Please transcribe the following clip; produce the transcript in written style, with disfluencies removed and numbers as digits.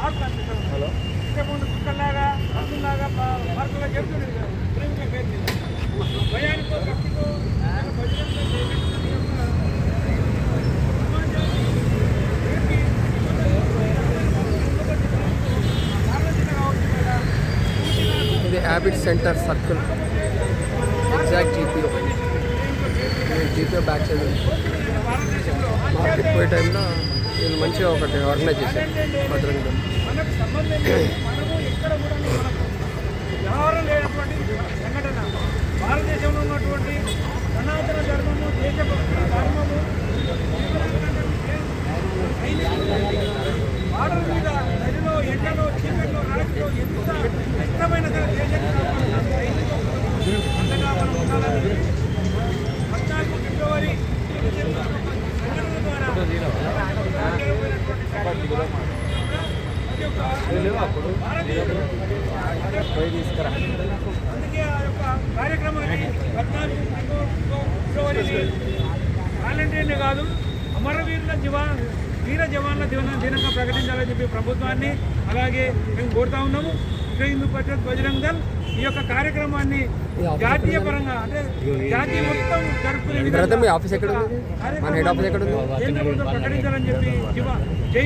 Hello ఇంతకుముందు కుక్కల్లాగా పందుల్లాగా పార్కుల్లో చెప్తుండేది కదా ప్రేమికుల పేరు మీద భయానికో భక్తికో భజనతో ఇది habit centre circle exact GPO GPO back side market పోయే టైంలో నేను మంచిగా ఒకటి ఆర్గనైజ్ చేశాను భద్రంగా. మనకు సంబంధం లేదు. మనము ఎక్కడ కూడా మనకు వ్యవహారం లేనటువంటి సంఘటన భారతదేశంలో ఉన్నటువంటి సనాతన ధర్మము దేశభక్తి ధర్మము బార్డర్ మీద నదిలో ఎండలో చీకట్లో రాత్రిలో ఎంత కష్టమైన సరే దేశాన్ని కాపాడుతున్న సైనికులు అంతగా మనం ఉండాలని 14 ఫిబ్రవరి సంఘటన ద్వారా అందుకే ఆ యొక్క కార్యక్రమాన్ని 14 ఫిబ్రవరిని వాలంటీర్లు కాదు అమరవీరుల వీర జవాన్ల దినంగా ప్రకటించాలని చెప్పి ప్రభుత్వాన్ని అలాగే మేము కోరుతా ఉన్నాము. విశ్వ హిందూ పరిషత్ బజరంగ్ దళ్ ఈ యొక్క కార్యక్రమాన్ని జాతీయ పరంగా అంటే జాతీయ మొత్తం జరుపుకునే విధంగా మీ ఆఫీస్ ఎక్కడ ఉంది? మన హెడ్ ఆఫీస్ ఎక్కడ ఉంది? కేంద్ర ప్రభుత్వం ప్రకటించాలని చెప్పి జై